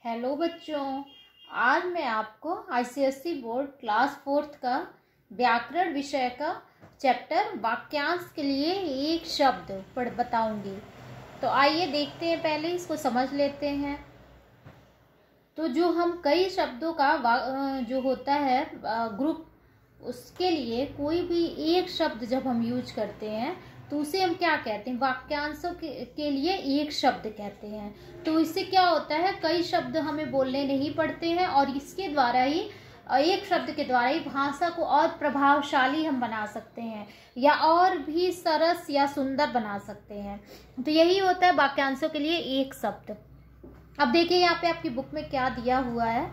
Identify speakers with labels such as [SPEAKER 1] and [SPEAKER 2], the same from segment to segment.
[SPEAKER 1] Hello बच्चों, आज मैं आपको आईसीएसई बोर्ड क्लास 4th का व्याकरण विषय का चैप्टर वाक्यांश के लिए एक शब्द पढ़ बताऊंगी। तो आइए देखते हैं, पहले इसको समझ लेते हैं। तो जो हम कई शब्दों का जो होता है ग्रुप, उसके लिए कोई भी एक शब्द जब हम यूज करते हैं तो उसे हम क्या कहते हैं? वाक्यांशों के लिए एक शब्द कहते हैं। तो इससे क्या होता है, कई शब्द हमें बोलने नहीं पड़ते हैं और इसके द्वारा ही एक शब्द के द्वारा ही भाषा को और प्रभावशाली हम बना सकते हैं या और भी सरस या सुंदर बना सकते हैं। तो यही होता है वाक्यांशों के लिए एक शब्द। अब देखिए यहाँ पे आपकी बुक में क्या दिया हुआ है।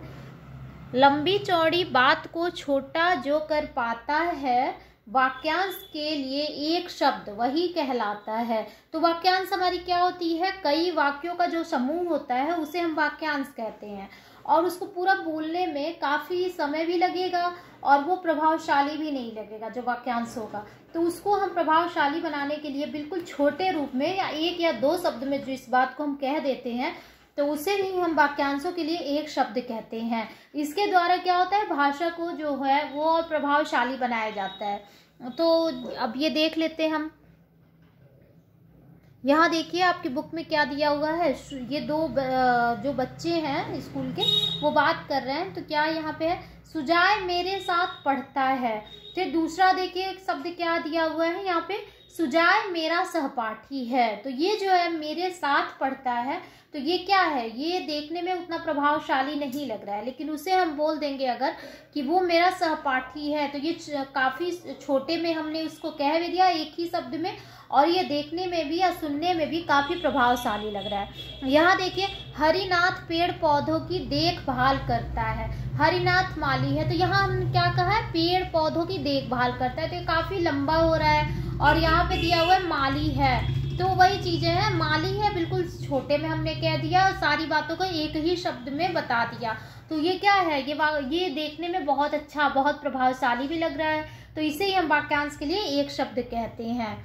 [SPEAKER 1] लंबी चौड़ी बात को छोटा जो कर पाता है, वाक्यांश के लिए एक शब्द वही कहलाता है। तो वाक्यांश हमारी क्या होती है? कई वाक्यों का जो समूह होता है उसे हम वाक्यांश कहते हैं और उसको पूरा बोलने में काफी समय भी लगेगा और वो प्रभावशाली भी नहीं लगेगा। जो वाक्यांश होगा तो उसको हम प्रभावशाली बनाने के लिए बिल्कुल छोटे रूप में या एक या दो शब्द में जो इस बात को हम कह देते हैं तो उसे ही हम वाक्यांशों के लिए एक शब्द कहते हैं। इसके द्वारा क्या होता है, भाषा को जो है वो और प्रभावशाली बनाया जाता है। तो अब ये देख लेते हैं हम। यहाँ देखिए आपकी बुक में क्या दिया हुआ है। ये दो जो बच्चे हैं स्कूल के वो बात कर रहे हैं। तो क्या यहाँ पे है, सुजाय मेरे साथ पढ़ता है। फिर दूसरा देखिए एक शब्द क्या दिया हुआ है यहाँ पे, सुजाय मेरा सहपाठी है। तो ये जो है मेरे साथ पढ़ता है, तो ये क्या है, ये देखने में उतना प्रभावशाली नहीं लग रहा है, लेकिन उसे हम बोल देंगे अगर कि वो मेरा सहपाठी है तो ये काफी छोटे में हमने उसको कह भी दिया एक ही शब्द में, और ये देखने में भी या सुनने में भी काफी प्रभावशाली लग रहा है। यहाँ देखिए हरिनाथ पेड़ पौधों की देखभाल करता है। हरिनाथ माली है, तो यहाँ हमने क्या कहा है, पेड़ पौधों की देखभाल करता है। तो ये काफी लंबा हो रहा है और यहाँ पे दिया हुआ है माली है, तो वही चीजें हैं, माली है बिल्कुल छोटे में हमने कह दिया, सारी बातों को एक ही शब्द में बता दिया। तो ये क्या है, ये देखने में बहुत अच्छा बहुत प्रभावशाली भी लग रहा है, तो इसे ही हम वाक्यांश के लिए एक शब्द कहते हैं।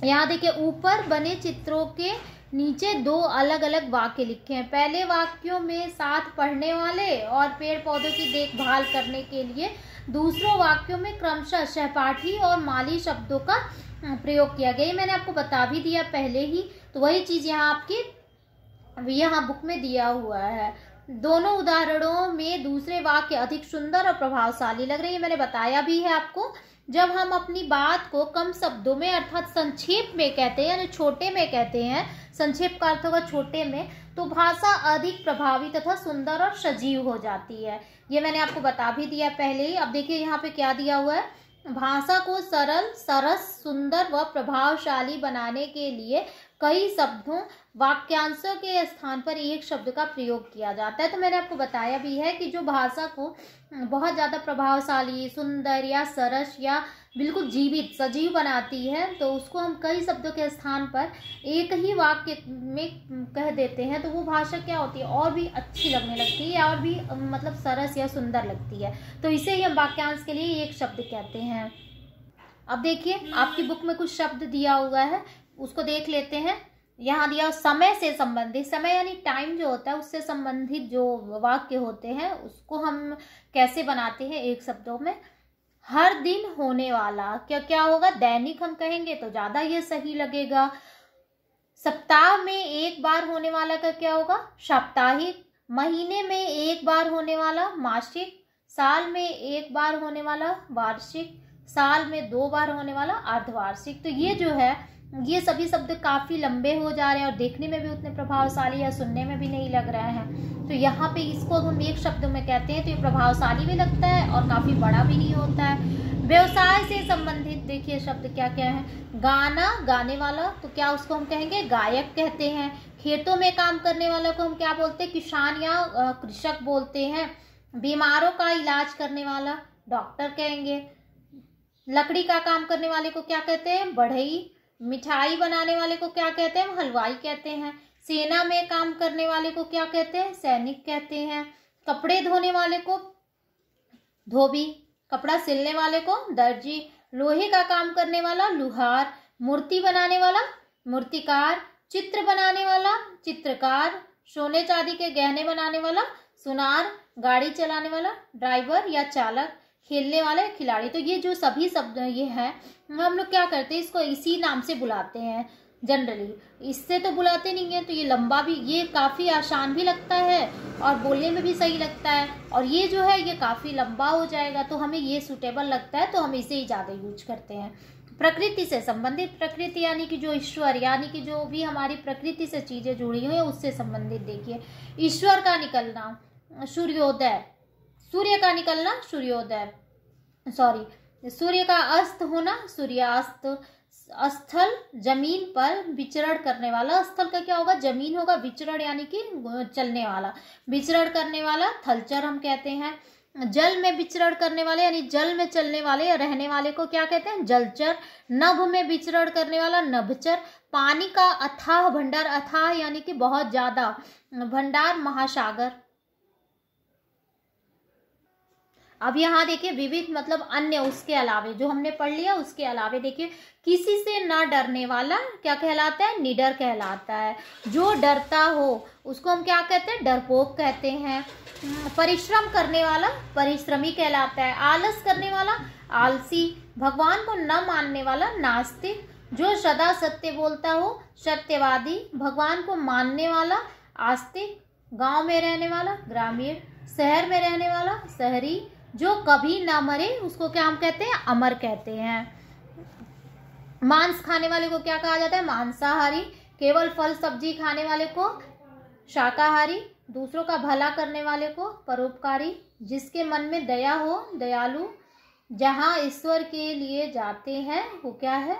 [SPEAKER 1] यहाँ देखिए ऊपर बने चित्रों के नीचे दो अलग अलग वाक्य लिखे हैं। पहले वाक्यों में साथ पढ़ने वाले और पेड़ पौधों की देखभाल करने के लिए, दूसरों वाक्यों में क्रमशः सहपाठी और माली शब्दों का प्रयोग किया गया। मैंने आपको बता भी दिया पहले ही, तो वही चीज यहाँ आपकी यहाँ बुक में दिया हुआ है। दोनों उदाहरणों में दूसरे वाक्य अधिक सुंदर और प्रभावशाली लग रही है, मैंने बताया भी है आपको। जब हम अपनी बात को कम शब्दों में अर्थात संक्षेप में कहते हैं यानी छोटे में कहते हैं, संक्षेप का अर्थ होगा छोटे में, तो भाषा अधिक प्रभावी तथा सुंदर और सजीव हो जाती है। ये मैंने आपको बता भी दिया पहले ही। अब देखिए यहाँ पे क्या दिया हुआ है, भाषा को सरल सरस सुंदर व प्रभावशाली बनाने के लिए कई शब्दों वाक्यांशों के स्थान पर एक शब्द का प्रयोग किया जाता है। तो मैंने आपको बताया भी है कि जो भाषा को बहुत ज़्यादा प्रभावशाली, सुंदर या सरस या बिल्कुल जीवित सजीव बनाती है, तो उसको हम कई शब्दों के स्थान पर एक ही वाक्य में कह देते हैं, तो वो भाषा क्या होती है, और भी अच्छी लगने लगती है और भी मतलब सरस या सुंदर लगती है। तो इसे ही हम वाक्यांश के लिए एक शब्द कहते हैं। अब देखिए आपकी बुक में कुछ शब्द दिया हुआ है, उसको देख लेते हैं। यहाँ दिया समय से संबंधित, समय यानी टाइम जो होता है उससे संबंधित जो वाक्य होते हैं उसको हम कैसे बनाते हैं एक शब्दों में। हर दिन होने वाला, क्या क्या होगा, दैनिक हम कहेंगे तो ज्यादा ये सही लगेगा। सप्ताह में एक बार होने वाला का क्या होगा, साप्ताहिक। महीने में एक बार होने वाला मासिक। साल में एक बार होने वाला वार्षिक। साल में 2 बार होने वाला अर्धवार्षिक। तो ये जो है ये सभी शब्द काफी लंबे हो जा रहे हैं और देखने में भी उतने प्रभावशाली या सुनने में भी नहीं लग रहे हैं। तो यहाँ पे इसको हम एक शब्द में कहते हैं तो ये प्रभावशाली भी लगता है और काफी बड़ा भी नहीं होता है। व्यवसाय से संबंधित देखिए शब्द क्या क्या है, गाना गाने वाला, तो क्या उसको हम कहेंगे गायक कहते हैं। खेतों में काम करने वाला को हम क्या बोलते हैं, किसान या कृषक बोलते हैं। बीमारों का इलाज करने वाला डॉक्टर कहेंगे। लकड़ी का काम करने वाले को क्या कहते हैं, बढ़ई। मिठाई बनाने वाले को क्या कहते हैं, हलवाई कहते हैं। सेना में काम करने वाले को क्या कहते हैं, सैनिक कहते हैं। कपड़े धोने वाले को धोबी। कपड़ा सिलने वाले को दर्जी। लोहे का काम करने वाला लुहार। मूर्ति बनाने वाला मूर्तिकार। चित्र बनाने वाला चित्रकार। सोने चांदी के गहने बनाने वाला, सुनार, गाड़ी चलाने वाला, ड्राइवर या चालक, खेलने वाले, खिलाड़ी। तो ये जो सभी शब्द ये हैं, हम लोग क्या करते हैं, इसको इसी नाम से बुलाते हैं जनरली, इससे तो बुलाते नहीं है। तो ये लंबा भी, ये काफ़ी आसान भी लगता है और बोलने में भी सही लगता है, और ये जो है ये काफ़ी लंबा हो जाएगा, तो हमें ये सूटेबल लगता है, तो हम इसे ही ज़्यादा यूज करते हैं। प्रकृति से संबंधित, प्रकृति यानी कि जो ईश्वर, यानी कि जो भी हमारी प्रकृति से चीज़ें जुड़ी हुई है उससे संबंधित। देखिए, ईश्वर का निकलना, सूर्योदय, सूर्य का निकलना, सूर्योदय, सॉरी, सूर्य का अस्त होना, सूर्यास्त। स्थल, जमीन पर विचरण करने वाला, स्थल का क्या होगा, जमीन होगा, विचरण यानी कि चलने वाला, विचरण करने वाला थलचर हम कहते हैं। जल में विचरण करने वाले यानी जल में चलने वाले या रहने वाले को क्या कहते हैं, जलचर। नभ में विचरण करने वाला नभचर। पानी का अथाह भंडार, अथाह यानी कि बहुत ज्यादा, भंडार महासागर। अब यहाँ देखिए विविध मतलब अन्य, उसके अलावे जो हमने पढ़ लिया उसके अलावे देखिए, किसी से न डरने वाला क्या कहलाता है, निडर कहलाता है। जो डरता हो उसको हम क्या कहते हैं, डरपोक कहते हैं। परिश्रम करने वाला परिश्रमी कहलाता है। आलस करने वाला आलसी। भगवान को न मानने वाला नास्तिक। जो सदा सत्य बोलता हो सत्यवादी। भगवान को मानने वाला आस्तिक। गांव में रहने वाला ग्रामीण। शहर में रहने वाला शहरी। जो कभी ना मरे उसको क्या हम कहते हैं, अमर कहते हैं। मांस खाने वाले को क्या कहा जाता है, मांसाहारी। केवल फल सब्जी खाने वाले को शाकाहारी। दूसरों का भला करने वाले को परोपकारी। जिसके मन में दया हो दयालु। जहाँ ईश्वर के लिए जाते हैं वो क्या है,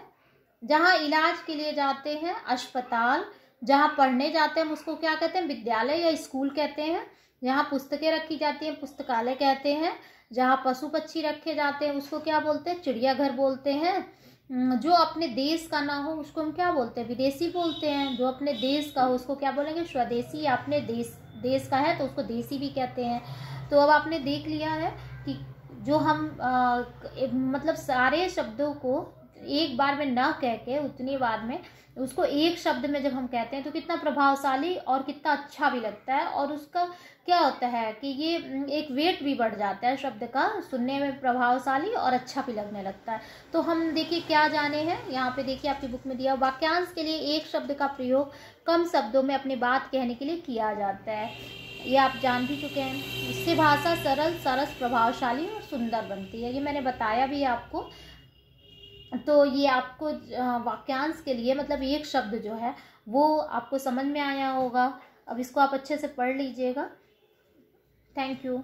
[SPEAKER 1] जहाँ इलाज के लिए जाते हैं अस्पताल। जहाँ पढ़ने जाते हैं उसको क्या कहते हैं, विद्यालय या स्कूल कहते हैं। जहाँ पुस्तकें रखी जाती हैं पुस्तकालय कहते हैं। जहाँ पशु पक्षी रखे जाते हैं उसको क्या बोलते हैं, चिड़ियाघर बोलते हैं। जो अपने देश का ना हो उसको हम क्या बोलते हैं, विदेशी बोलते हैं। जो अपने देश का हो उसको क्या बोलेंगे, स्वदेशी। या अपने देश का है तो उसको देशी भी कहते हैं। तो अब आपने देख लिया है कि जो हम मतलब सारे शब्दों को एक बार में न कह के उतनी बार में उसको एक शब्द में जब हम कहते हैं तो कितना प्रभावशाली और कितना अच्छा भी लगता है। और उसका क्या होता है कि ये एक वेट भी बढ़ जाता है शब्द का, सुनने में प्रभावशाली और अच्छा भी लगने लगता है। तो हम देखिए क्या जाने हैं, यहाँ पे देखिए आपकी बुक में दिया, वाक्यांश के लिए एक शब्द का प्रयोग कम शब्दों में अपनी बात कहने के लिए किया जाता है। ये आप जान भी चुके हैं। इससे भाषा सरल, सरस, प्रभावशाली और सुंदर बनती है। ये मैंने बताया भी आपको। तो ये आपको वाक्यांश के लिए मतलब एक शब्द जो है वो आपको समझ में आया होगा। अब इसको आप अच्छे से पढ़ लीजिएगा। Thank you.